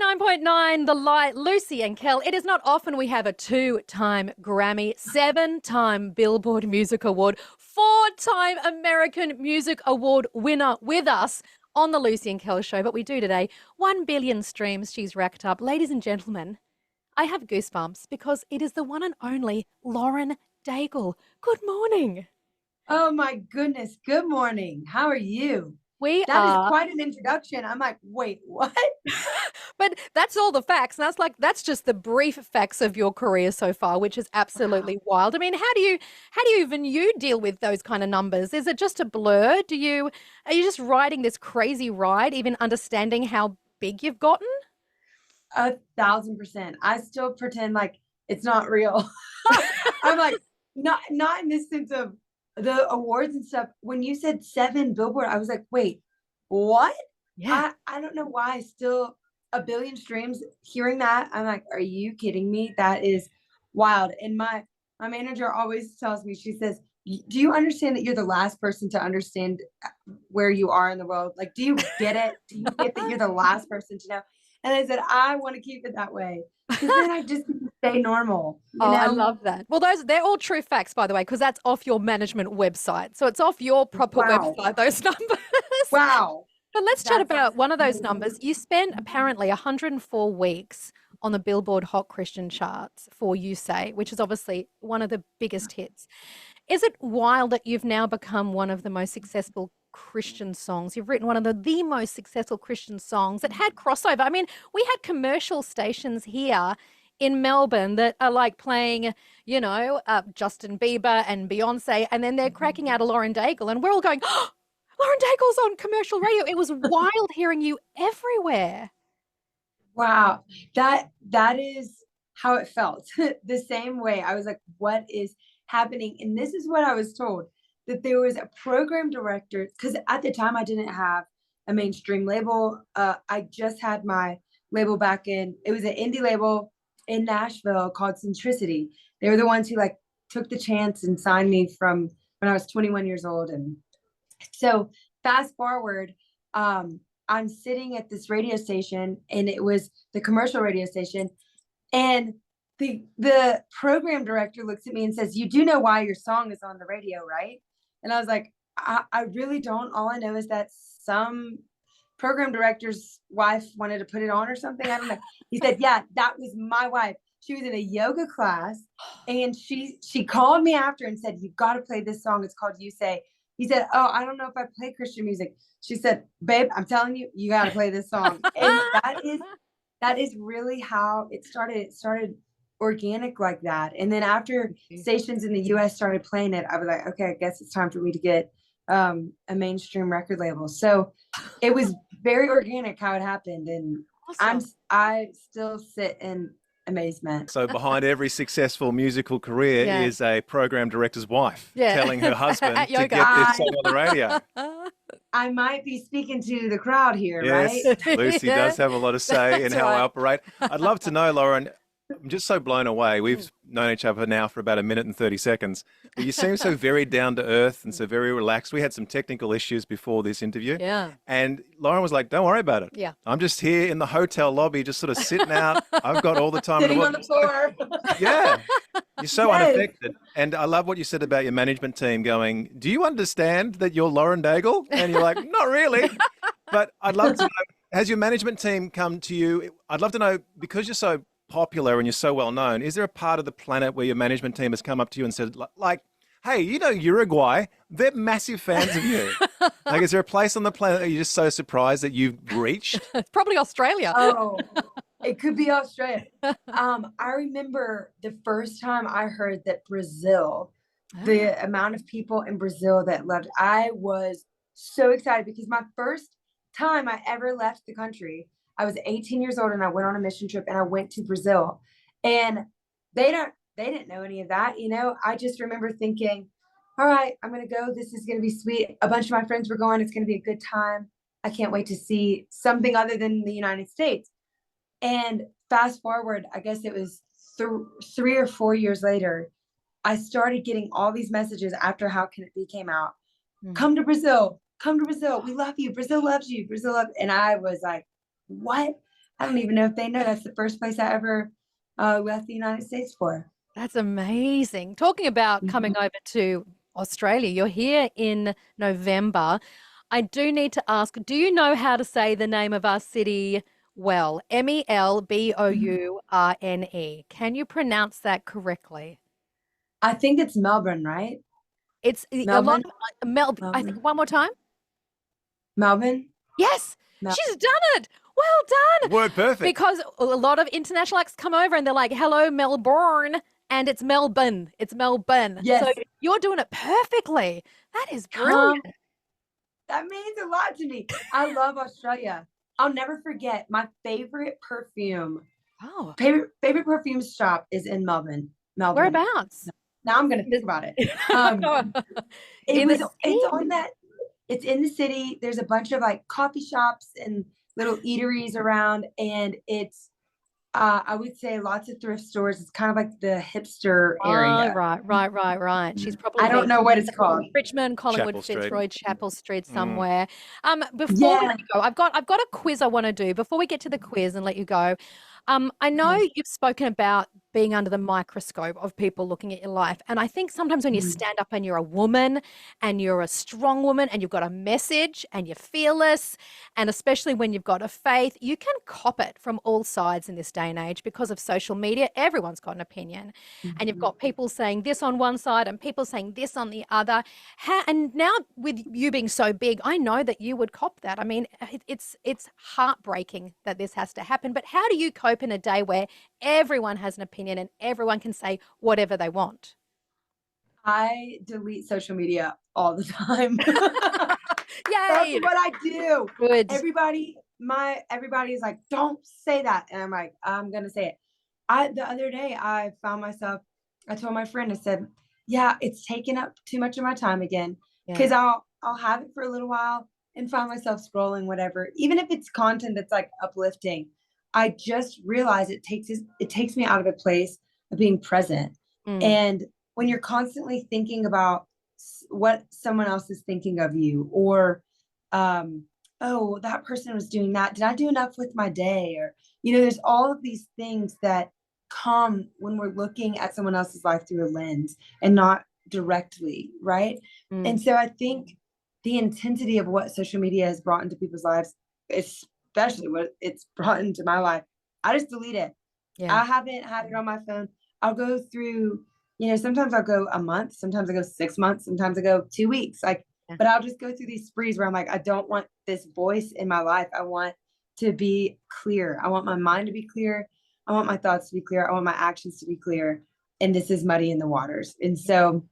89.9 The Light, Lucy and Kel. It is not often we have a 2-time Grammy, 7-time Billboard Music Award, 4-time American Music Award winner with us on the Lucy and Kel show. But we do today. 1 billion streams she's racked up. Ladies and gentlemen, I have goosebumps because it is the one and only Lauren Daigle. Good morning. Oh my goodness. Good morning. How are you? That is quite an introduction. I'm like, wait, what? But that's all the facts. And that's just the brief facts of your career so far, which is absolutely wild. I mean, how do you even deal with those kind of numbers? Is it just a blur? Are you just riding this crazy ride, even understanding how big you've gotten? 1,000%. I still pretend like it's not real. I'm like, not in this sense of the awards and stuff. When you said 7 Billboard, I was like, wait, what? Yeah. I don't know why. Still 1 billion streams. Hearing that, I'm like, are you kidding me? That is wild. And my manager always tells me, she says, do you understand that you're the last person to understand where you are in the world? Like, do you get it? Do you get that you're the last person to know? And I said, I want to keep it that way. Because then I just stay normal. You know? I love that. Well, they're all true facts, by the way, because that's off your management website. So it's off your proper website, those numbers. Wow. But let's chat about one of those numbers. You spent apparently 104 weeks on the Billboard Hot Christian charts for You Say, which is obviously one of the biggest hits. Is it wild that you've now become one of the most successful Christian songs? You've written one of the most successful Christian songs that had crossover. I mean, we had commercial stations here in Melbourne that are like playing, Justin Bieber and Beyonce, and then they're cracking out a Lauren Daigle, and we're all going, oh, Lauren Daigle's on commercial radio. It was wild hearing you everywhere. Wow. That is how it felt. The same way. I was like, what is happening? And this is what I was told, that there was a program director, because at the time I didn't have a mainstream label. I just had my label back it was an indie label in Nashville called Centricity. They were the ones who took the chance and signed me from when I was 21 years old. And so fast forward, I'm sitting at this radio station, and it was the commercial radio station. And the program director looks at me and says, you do know why your song is on the radio, right? And I was like, I really don't. All I know is that some program director's wife wanted to put it on or something. I don't know. He said, yeah, that was my wife. She was in a yoga class, and she called me after and said, you got to play this song. It's called You Say. He said, oh, I don't know if I play Christian music. She said, babe, I'm telling you, you got to play this song. And that is really how it started. It started organic like that. And then after stations in the US started playing it, I was like, okay, I guess it's time for me to get a mainstream record label. So it was very organic how it happened. And awesome. I still sit in amazement. So behind every successful musical career is a program director's wife telling her husband to get this song on the radio. I might be speaking to the crowd here, yes, right? Lucy does have a lot to say in how I operate. I'd love to know, Lauren, I'm just so blown away. We've known each other now for about 1 minute and 30 seconds. But you seem so very down to earth and so very relaxed. We had some technical issues before this interview. Yeah. And Lauren was like, don't worry about it. Yeah. I'm just here in the hotel lobby, just sort of sitting out. I've got all the time. Sitting on the floor. Yeah. You're so unaffected. And I love what you said about your management team going, do you understand that you're Lauren Daigle? And you're like, not really. But I'd love to know, has your management team come to you? I'd love to know, because you're so popular and you're so well known, is there a part of the planet where your management team has come up to you and said, like, hey, Uruguay, they're massive fans of you? Like, is there a place on the planet that you're just so surprised that you've reached? It's probably Australia. Oh, it could be Australia. I remember the first time I heard that Brazil, the amount of people in Brazil that loved, I was so excited because my first time I ever left the country, I was 18 years old and I went on a mission trip and I went to Brazil, and they didn't know any of that. I just remember thinking, all right, I'm going to go. This is going to be sweet. A bunch of my friends were going. It's going to be a good time. I can't wait to see something other than the United States. And fast forward, I guess it was 3 or 4 years later, I started getting all these messages after How Can It Be came out. Come to Brazil. We love you. Brazil loves you. And I was like, what? I don't even know if they know that's the first place I ever left the United States for. That's amazing. Talking about coming over to Australia, you're here in November. I do need to ask, do you know how to say the name of our city well? Melbourne. Can you pronounce that correctly? I think it's Melbourne, right? It's a lot Melbourne, of I think Melbourne, one more time. Melbourne, Yes, Mel. she's done it. Well done. Word perfect. Because a lot of international acts come over and they're like, hello, Melbourne. And it's Melbourne. It's Melbourne. Yes, So you're doing it perfectly. That is brilliant. come. That means a lot to me. I love Australia. I'll never forget my favorite perfume. Oh, Favorite perfume shop is in Melbourne. Melbourne. whereabouts? Now I'm gonna think about it. It's in the city. There's a bunch of like coffee shops and little eateries around, and it's I would say lots of thrift stores. It's kind of like the hipster Oh, area. right. She's probably I don't know what it's called. Richmond, Collingwood, Chapel Street. Fitzroy, Chapel Street somewhere. Before we Yeah. let you go, I've got a quiz I want to do. Before we get to the quiz and let you go, I know you've spoken about being under the microscope of people looking at your life. And I think sometimes when you stand up and you're a woman and you're a strong woman and you've got a message and you're fearless, and especially when you've got a faith, you can cop it from all sides in this day and age because of social media. Everyone's got an opinion. And you've got people saying this on one side and people saying this on the other. And now with you being so big, I know that you would cop that. I mean, it's heartbreaking that this has to happen. But how do you cope in a day where everyone has an opinion and everyone can say whatever they want? I delete social media all the time. Yay! That's what I do. Good. Everybody is like, don't say that. And I'm like, I'm gonna say it. The other day I told my friend, I said, yeah, it's taken up too much of my time again. Because I'll have it for a little while and find myself scrolling whatever. Even if it's content that's like uplifting, I just realize it takes me out of a place of being present. And when you're constantly thinking about what someone else is thinking of you, or oh, that person was doing that, did I do enough with my day? Or there's all of these things that come when we're looking at someone else's life through a lens and not directly, right? And so I think the intensity of what social media has brought into people's lives, especially what it's brought into my life, I just delete it. I haven't had it on my phone. I'll go through, sometimes I'll go a month, sometimes I go 6 months, sometimes I go 2 weeks. But I'll just go through these sprees where I'm like, I don't want this voice in my life. I want to be clear. I want my mind to be clear. I want my thoughts to be clear. I want my actions to be clear. And this is muddy in the waters. And so,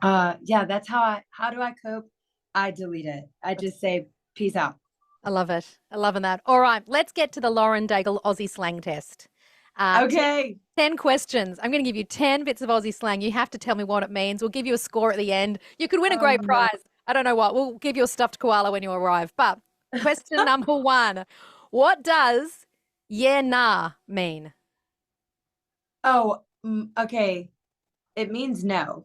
that's how do I cope? I delete it. I just say, peace out. I love it. I'm loving that. All right, let's get to the Lauren Daigle Aussie slang test. Okay. 10 questions. I'm going to give you 10 bits of Aussie slang. You have to tell me what it means. We'll give you a score at the end. You could win a great prize. I don't know what. We'll give you a stuffed koala when you arrive. But question number 1. What does yeah, nah mean? Oh, okay. It means no.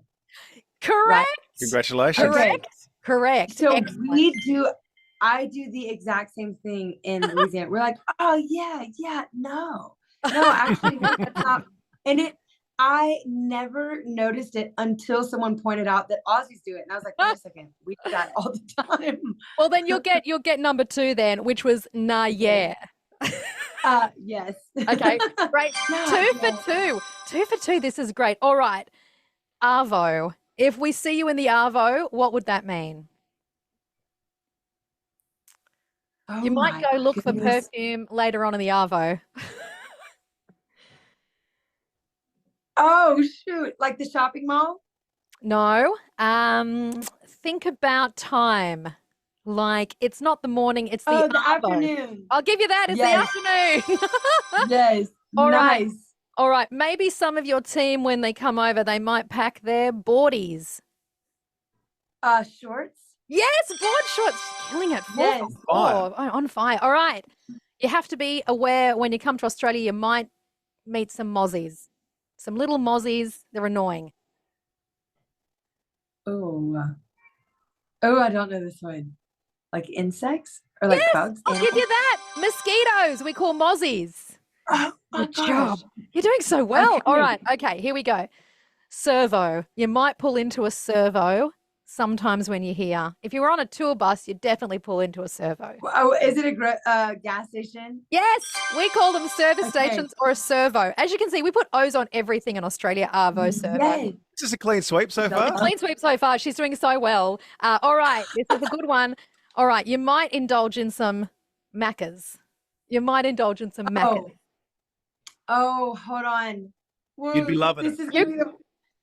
Correct. Right? Congratulations. Correct. Correct. So Excellent. I do the exact same thing in Louisiana. We're like, oh yeah, no, actually, no, that's not. And I never noticed it until someone pointed out that Aussies do it, and I was like, wait a second, we do that all the time. Well, then you'll get number 2 then, which was nah, yeah. Yes. Okay, great. Nah, 2 for 2. 2 for 2. This is great. All right, Arvo. If we see you in the Arvo, what would that mean? Oh, You might go look for goodness. perfume later on in the Arvo. Oh shoot! Like the shopping mall? No. Think about time. Like it's not the morning, it's the the Arvo. afternoon. I'll give you that. It's Yes. the afternoon. Yes. All right. Nice. All right. Maybe some of your team, when they come over, they might pack their boardies. Shorts. Yes, board shorts. Killing it. 4 Yes. for 4. Oh, on fire. All right. You have to be aware when you come to Australia, you might meet some mozzies. Some little mozzies. They're annoying. Oh, I don't know this one. Like insects? or like Yes, bugs. I'll give you that. Mosquitoes, we call mozzies. Oh my Good job. gosh. You're doing so well. Okay. All right. Okay, here we go. Servo. You might pull into a servo sometimes when you're here. If you were on a tour bus, you'd definitely pull into a servo. Oh, is it a gas station? Yes, we call them service Okay. stations or a servo. As you can see, we put O's on everything in Australia. Arvo, servo. Yes. This is a clean sweep so far. Clean sweep so far. She's doing so well. All right, this is a good one. All right, you might indulge in some macas. You might indulge in some macas. Oh, hold on. You'd be loving this it. Is gonna be the,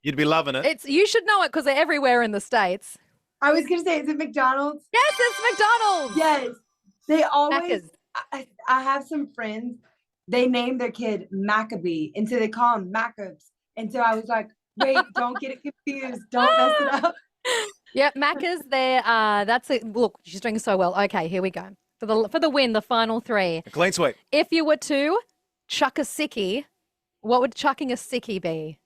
You'd be loving it. You should know it because they're everywhere in the States. I was gonna say, is it McDonald's? Yes, it's McDonald's. Yes. They always. Macca's. I have some friends. They name their kid Maccabee, and so they call him Maccabs. And so I was like, wait, don't get it confused. Don't mess it up. Yep, Macca's there. That's it. Look, she's doing so well. Okay, here we go. For the win, the final three. A clean sweep. If you were to chuck a sickie, what would chucking a sickie be?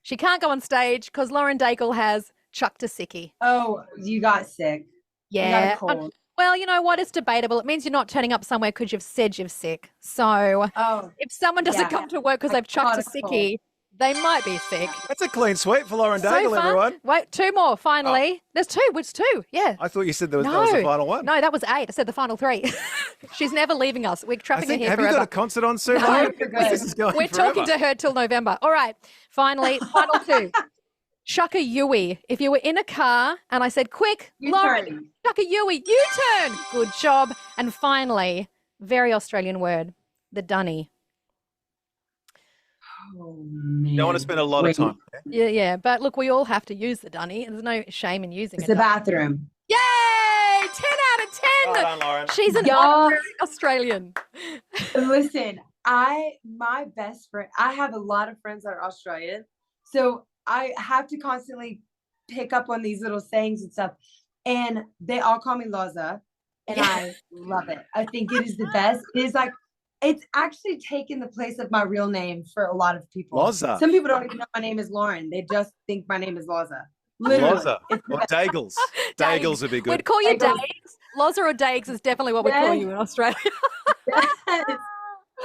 She can't go on stage because Lauren Daigle has chucked a sickie. Oh, you got sick. Yeah. You got a cold. Well, you know what? It's debatable. It means you're not turning up somewhere because you've said you're sick. So Oh, if someone doesn't yeah. come to work because I they've chucked a caught a sickie, they might be sick. That's a clean sweep for Lauren So Daigle, fun. everyone. Wait, two more, finally. There's two. Which two? Yeah. I thought you said that was the final one. No, that was 8. I said the final 3. She's never leaving us. We're trapping her here Have forever. you got a concert on soon? No, Lauren? you're good. This is going We're forever. talking to her till November. All right. Finally, final 2. Chuck a Yui. If you were in a car and I said, quick, Lauren, U-turn. chuck a Yui, U-turn. Good job. And finally, very Australian word, the dunny. Oh, man. You don't want to spend a lot of time there. Yeah. But look, we all have to use the dunny. There's no shame in using It's it. the bathroom. Yay! 10 out of 10. Well done, Lauren. She's an Y'all- honorary Australian. Listen, my best friend, I have a lot of friends that are Australian. So I have to constantly pick up on these little sayings and stuff. And they all call me Loza. And I love it. I think it is the best. It is like, it's actually taken the place of my real name for a lot of people. Loza. Some people don't even know my name is Lauren. They just think my name is Loza. Literally. Loza. It's the Or best. Daigles. Daigles would be good. We'd call you Daigles. Dags. Loza or Dags is definitely what we call Yes. you in Australia. Yes.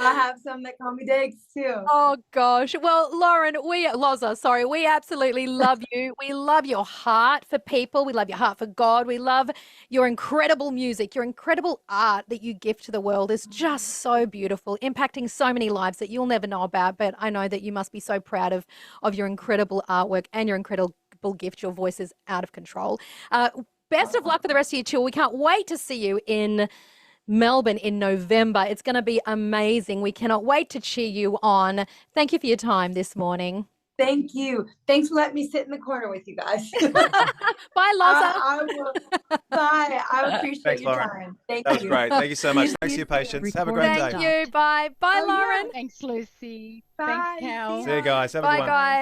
I have some that call me Diggs too. Oh gosh. Well, Lauren, Loza, we absolutely love you. We love your heart for people. We love your heart for God. We love your incredible music, your incredible art that you gift to the world is just so beautiful, impacting so many lives that you'll never know about. But I know that you must be so proud of your incredible artwork and your incredible gift. Your voice is out of control. Best of luck for the rest of your tour. We can't wait to see you in Melbourne in November. It's going to be amazing. We cannot wait to cheer you on. Thank you for your time this morning. Thank you. Thanks for letting me sit in the corner with you guys. Bye, Loza. I will. Bye. I appreciate Thanks, your Lauren. time. Thank That was you. great. Thank you so much. Thanks for your patience. Have a great Thank day. you. Bye. Bye, Oh, yeah. Lauren. Thanks, Lucy. Bye. Thanks, Cal. See you guys. Have a Bye, good one. guys.